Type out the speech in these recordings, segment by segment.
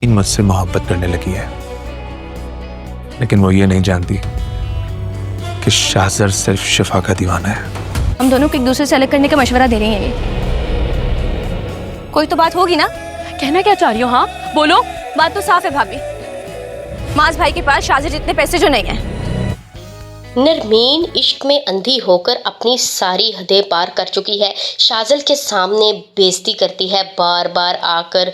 मुझ से मोहब्बत करने लगी है, लेकिन वो ये नहीं जानती कि शाहज़र सिर्फ शिफा का दीवाना है। हम दोनों को एक दूसरे से अलग करने का मशवरा दे रही हैं ये। कोई तो बात होगी ना? कहना क्या चाह रही हो? हाँ बोलो, बात तो साफ है भाभी। माज भाई के पास शाहज़र जितने पैसे जो नहीं है। नरमीन इश्क में अंधी होकर अपनी सारी हदें पार कर चुकी है। शाहज़र के सामने बेइज्जती करती है बार बार आकर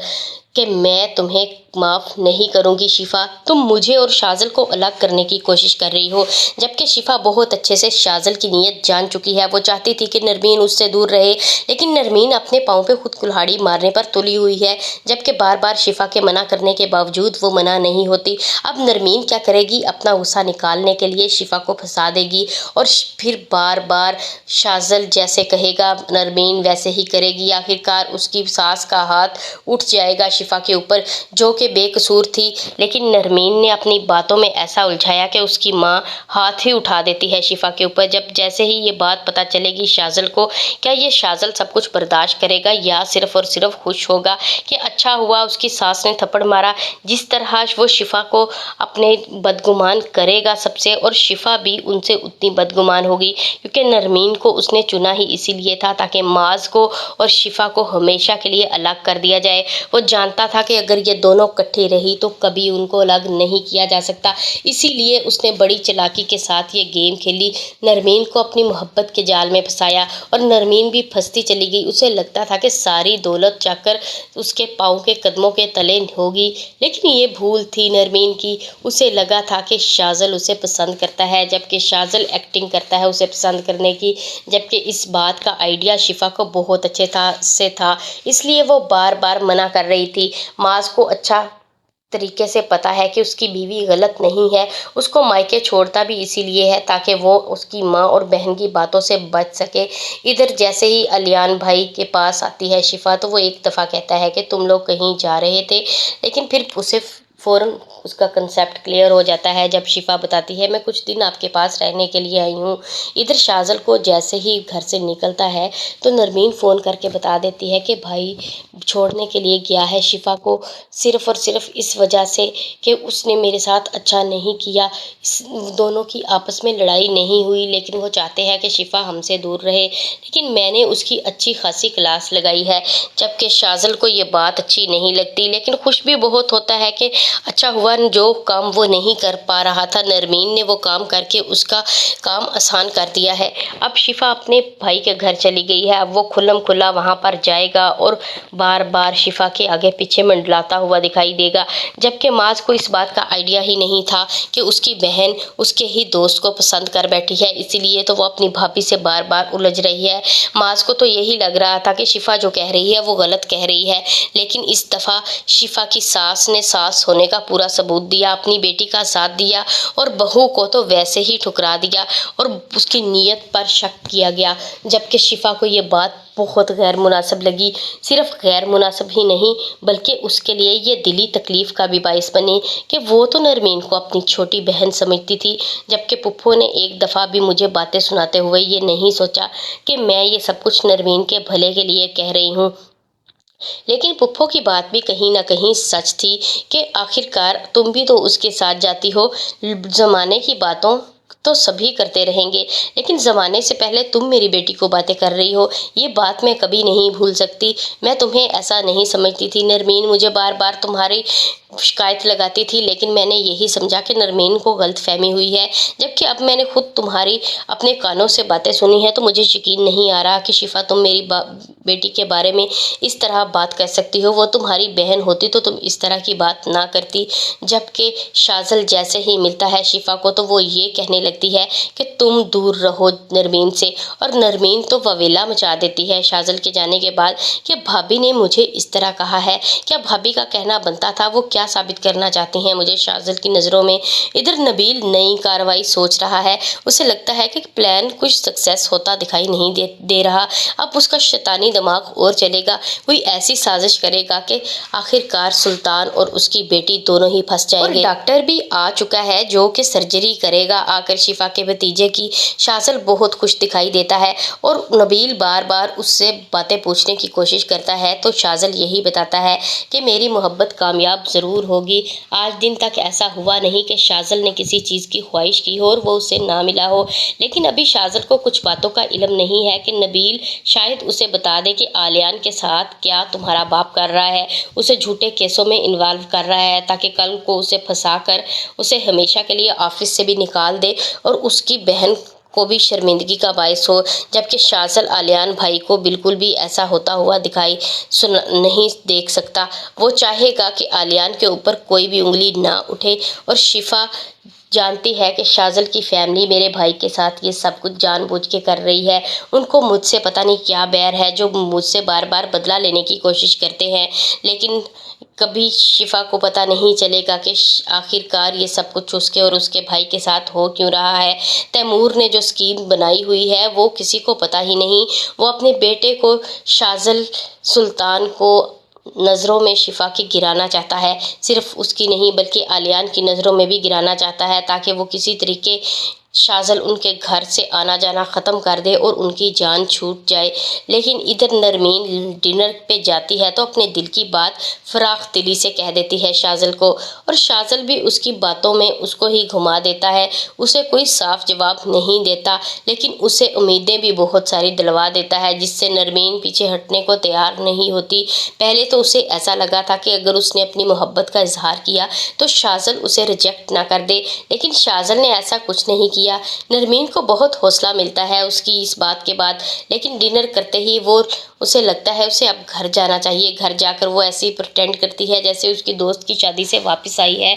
कि मैं तुम्हें माफ़ नहीं करूंगी शिफा, तुम मुझे और शाहज़र को अलग करने की कोशिश कर रही हो। जबकि शिफा बहुत अच्छे से शाहज़र की नीयत जान चुकी है। वो चाहती थी कि नरमीन उससे दूर रहे, लेकिन नरमीन अपने पाँव पे खुद कुल्हाड़ी मारने पर तुली हुई है। जबकि बार बार शिफा के मना करने के बावजूद वो मना नहीं होती। अब नरमीन क्या करेगी? अपना गुस्सा निकालने के लिए शिफा को फंसा देगी और फिर बार बार शाहज़र जैसे कहेगा नरमीन वैसे ही करेगी। आखिरकार उसकी सास का हाथ उठ जाएगा शिफा के ऊपर, जो कि बेकसूर थी, लेकिन नरमीन ने अपनी बातों में ऐसा उलझाया कि उसकी माँ हाथ ही उठा देती है शिफा के ऊपर। जब जैसे ही ये बात पता चलेगी शाहज़र को, क्या ये शाहज़र सब कुछ बर्दाश्त करेगा या सिर्फ और सिर्फ खुश होगा कि अच्छा हुआ उसकी सास ने थप्पड़ मारा। जिस तरह वो शिफा को अपने बदगुमान करेगा सबसे, और शिफा भी उनसे उतनी बदगुमान होगी, क्योंकि नरमीन को उसने चुना ही इसीलिए था ताकि माज को और शिफा को हमेशा के लिए अलग कर दिया जाए। वो जानता था कि अगर ये दोनों इकट्ठी रही तो कभी उनको अलग नहीं किया जा सकता, इसीलिए उसने बड़ी चालाकी के साथ ये गेम खेली। नरमीन को अपनी मोहब्बत के जाल में फंसाया और नरमीन भी फंसती चली गई। उसे लगता था कि सारी दौलत जाकर उसके पाँव के कदमों के तले होगी, लेकिन ये भूल थी नरमीन की। उसे लगा था कि शाहज़र उसे पसंद करता है, जबकि शाहज़र एक्टिंग करता है उसे पसंद करने की। जबकि इस बात का आइडिया शिफा को बहुत अच्छे था, इसलिए वो बार बार मना कर रही थी। माज को अच्छा तरीके से पता है कि उसकी बीवी गलत नहीं है, उसको मायके छोड़ता भी इसीलिए है ताकि वो उसकी माँ और बहन की बातों से बच सके। इधर जैसे ही अलियान भाई के पास आती है शिफा, तो वो एक दफ़ा कहता है कि तुम लोग कहीं जा रहे थे, लेकिन फिर उसे फ़ौरन उसका कंसेप्ट क्लियर हो जाता है जब शिफा बताती है मैं कुछ दिन आपके पास रहने के लिए आई हूँ। इधर शाहज़र को जैसे ही घर से निकलता है तो नरमीन फ़ोन करके बता देती है कि भाई छोड़ने के लिए गया है शिफा को, सिर्फ़ और सिर्फ इस वजह से कि उसने मेरे साथ अच्छा नहीं किया। इस दोनों की आपस में लड़ाई नहीं हुई, लेकिन वो चाहते हैं कि शिफा हमसे दूर रहे, लेकिन मैंने उसकी अच्छी खासी क्लास लगाई है। जबकि शाहज़र को ये बात अच्छी नहीं लगती, लेकिन खुश भी बहुत होता है कि अच्छा हुआ जो काम वो नहीं कर पा रहा था नरमीन ने वो काम करके उसका काम आसान कर दिया है। अब शिफा अपने भाई के घर चली गई है। अब वो खुल्लम खुल्ला वहाँ पर जाएगा और बार बार शिफा के आगे पीछे मंडलाता हुआ दिखाई देगा। जबकि माज को इस बात का आइडिया ही नहीं था कि उसकी बहन उसके ही दोस्त को पसंद कर बैठी है, इसीलिए तो वो अपनी भाभी से बार बार उलझ रही है। माज को तो यही लग रहा था कि शिफा जो कह रही है वो गलत कह रही है, लेकिन इस दफ़ा शिफा की सास ने सास होने का पूरा सबूत दिया, अपनी बेटी का साथ दिया और बहू को तो वैसे ही ठुकरा दिया और उसकी नीयत पर शक किया गया। जबकि शिफा को ये बात बहुत गैर मुनासिब लगी। सिर्फ गैर मुनासिब ही नहीं, बल्कि उसके लिए ये दिली तकलीफ़ का भी बाइस बनी कि वो तो नरमीन को अपनी छोटी बहन समझती थी। जबकि पुप्पो ने एक दफ़ा भी मुझे बातें सुनाते हुए ये नहीं सोचा कि मैं ये सब कुछ नरमीन के भले के लिए कह रही हूँ। लेकिन पुप्पो की बात भी कहीं ना कहीं सच थी कि आखिरकार तुम भी तो उसके साथ जाती हो। ज़माने की बातों तो सभी करते रहेंगे, लेकिन ज़माने से पहले तुम मेरी बेटी को बातें कर रही हो, ये बात मैं कभी नहीं भूल सकती। मैं तुम्हें ऐसा नहीं समझती थी नरमीन, मुझे बार बार तुम्हारी शिकायत लगाती थी, लेकिन मैंने यही समझा कि नरमीन को गलतफहमी हुई है। जबकि अब मैंने खुद तुम्हारी अपने कानों से बातें सुनी हैं तो मुझे यकीन नहीं आ रहा कि शिफा तुम मेरी बेटी के बारे में इस तरह बात कर सकती हो। वो तुम्हारी बहन होती तो तुम इस तरह की बात ना करती। जबकि शाहज़र जैसे ही मिलता है शिफा को तो वो ये कहने लगती है कि तुम दूर रहो नरमीन से, और नरमीन तो ववेला मचा देती है शाहज़र के जाने के बाद कि भाभी ने मुझे इस तरह कहा है। क्या भाभी का कहना बनता था? वो क्या साबित करना चाहती हैं मुझे शाहज़र की नज़रों में? इधर नबील नई कार्रवाई सोच रहा है। उसे लगता है कि प्लान कुछ सक्सेस होता दिखाई नहीं दे रहा। अब उसका शैतानी دماغ اور چلے گا، کوئی ایسی سازش کرے گا کہ آخر کار سلطان اور اس کی بیٹی دونوں ہی پھنس جائیں گے۔ اور ڈاکٹر بھی آ چکا ہے جو کہ سرجری کرے گا آ کر شفا کے بھتیجے کی۔ شاذل بہت خوش دکھائی دیتا ہے اور نبیل بار بار اس سے باتیں پوچھنے کی کوشش کرتا ہے تو شاذل یہی بتاتا ہے کہ میری محبت کامیاب ضرور ہوگی۔ آج دن تک ایسا ہوا نہیں کہ شاذل نے کسی چیز کی خواہش کی ہو اور وہ اسے نہ ملا ہو، لیکن ابھی شاذل کو کچھ باتوں کا علم نہیں ہے کہ نبیل شاید اسے بتا دے کہ آلیان کے ساتھ کیا تمہارا باپ کر رہا ہے، اسے جھوٹے کیسوں میں انوالو کر رہا ہے تاکہ کل کو اسے پھنسا کر اسے ہمیشہ کے لیے آفس سے بھی نکال دے اور اس کی بہن کو بھی شرمندگی کا باعث ہو، جبکہ شاذل آلیان بھائی کو بالکل بھی ایسا ہوتا ہوا دکھائی نہیں دیکھ سکتا۔ وہ چاہے گا کہ آلیان کے اوپر کوئی بھی انگلی نہ اٹھے اور شفا جانتی ہے کہ شاذل کی فیملی میرے بھائی کے ساتھ یہ سب کچھ جان بوجھ کے کر رہی ہے، ان کو مجھ سے پتہ نہیں کیا بیر ہے جو مجھ سے بار بار بدلہ لینے کی کوشش کرتے ہیں، لیکن کبھی شفا کو پتہ نہیں چلے گا کہ آخر کار یہ سب کچھ اس کے اور اس کے بھائی کے ساتھ ہو کیوں رہا ہے۔ تیمور نے جو اسکیم بنائی ہوئی ہے وہ کسی کو پتہ ہی نہیں، وہ اپنے بیٹے کو شاذل سلطان کو نظروں میں شفا کی گرانا چاہتا ہے، صرف اس کی نہیں بلکہ آلیان کی نظروں میں بھی گرانا چاہتا ہے تاکہ وہ کسی طریقے شاذل ان کے گھر سے آنا جانا ختم کر دے اور ان کی جان چھوٹ جائے۔ لیکن ادھر نرمین ڈنر پہ جاتی ہے تو اپنے دل کی بات فراخ دلی سے کہہ دیتی ہے شاذل کو، اور شاذل بھی اس کی باتوں میں اس کو ہی گھما دیتا ہے، اسے کوئی صاف جواب نہیں دیتا لیکن اسے امیدیں بھی بہت ساری دلوا دیتا ہے جس سے نرمین پیچھے ہٹنے کو تیار نہیں ہوتی۔ پہلے تو اسے ایسا لگا تھا کہ اگر اس نے اپنی محبت کا اظہار کیا تو شاذل اسے ریجیکٹ نہ کر دے، لیکن شاذل نے ایسا کچھ نہیں کیا۔ نرمین کو بہت حوصلہ ملتا ہے اس کی اس بات کے بعد، لیکن ڈنر کرتے ہی اسے لگتا ہے اسے اب گھر جانا چاہیے۔ گھر جا کر وہ ایسی پریٹینڈ کرتی ہے جیسے اس کی دوست کی شادی سے واپس آئی ہے،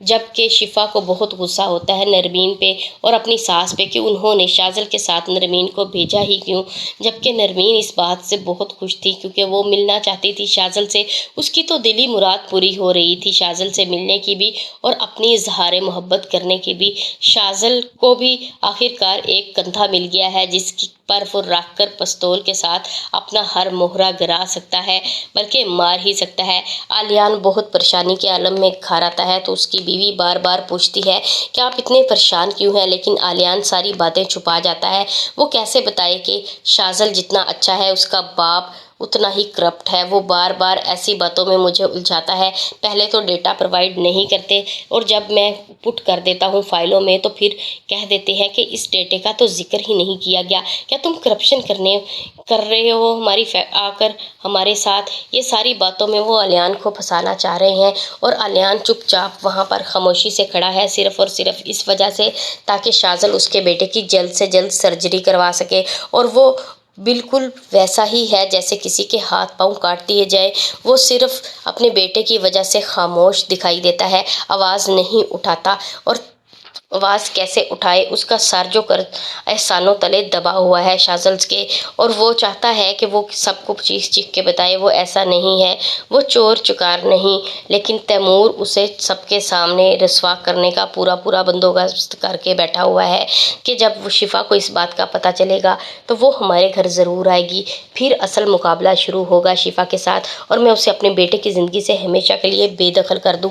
جبکہ شفا کو بہت غصہ ہوتا ہے نرمین پہ اور اپنی ساس پہ کہ انہوں نے شاذل کے ساتھ نرمین کو بھیجا ہی کیوں، جبکہ نرمین اس بات سے بہت خوش تھی کیونکہ وہ ملنا چاہتی تھی شاذل سے، اس کی تو دلی مراد پوری ہو رہی تھی شاذل سے ملنے کی بھی اور اپنی اظہار محبت کرنے کی بھی۔ شاذل کو بھی آخر کار ایک کندھا مل گیا ہے جس پر وہ رکھ کر پستول کے ساتھ اپنا ہر مہرہ گرا سکتا ہے بلکہ مار ہی سکتا ہے۔ آلیان بہت پریشانی کے عالم میں گھر آتا ہے تو اس کی بیوی بار بار پوچھتی ہے کہ آپ اتنے پریشان کیوں ہیں، لیکن آلیان ساری باتیں چھپا جاتا ہے۔ وہ کیسے بتائے کہ شاذل جتنا اچھا ہے اس کا باپ اتنا ہی کرپٹ ہے، وہ بار بار ایسی باتوں میں مجھے الجھاتا ہے، پہلے تو ڈیٹا پرووائڈ نہیں کرتے اور جب میں پٹ کر دیتا ہوں فائلوں میں تو پھر کہہ دیتے ہیں کہ اس ڈیٹے کا تو ذکر ہی نہیں کیا گیا، کیا تم کرپشن کر رہے ہو آ کر ہمارے ساتھ۔ یہ ساری باتوں میں وہ آلیان کو پھنسانا چاہ رہے ہیں اور آلیان چپ چاپ وہاں پر خاموشی سے کھڑا ہے صرف اور صرف اس وجہ سے تاکہ شاذل اس کے بیٹے کی جلد سے جلد سرجری کروا سکے، اور وہ بالکل ویسا ہی ہے جیسے کسی کے ہاتھ پاؤں کاٹ دیے جائے۔ وہ صرف اپنے بیٹے کی وجہ سے خاموش دکھائی دیتا ہے، آواز نہیں اٹھاتا، اور آواز کیسے اٹھائے، اس کا سر جو احسانوں تلے دبا ہوا ہے شاذل کے، اور وہ چاہتا ہے کہ وہ سب کو چیخ چیخ کے بتائے وہ ایسا نہیں ہے، وہ چور چکار نہیں، لیکن تیمور اسے سب کے سامنے رسوا کرنے کا پورا بندوبست کر کے بیٹھا ہوا ہے کہ جب وہ شفا کو اس بات کا پتہ چلے گا تو وہ ہمارے گھر ضرور آئے گی، پھر اصل مقابلہ شروع ہوگا شفا کے ساتھ اور میں اسے اپنے بیٹے کی زندگی سے ہمیشہ کے لیے بے دخل کر دوں۔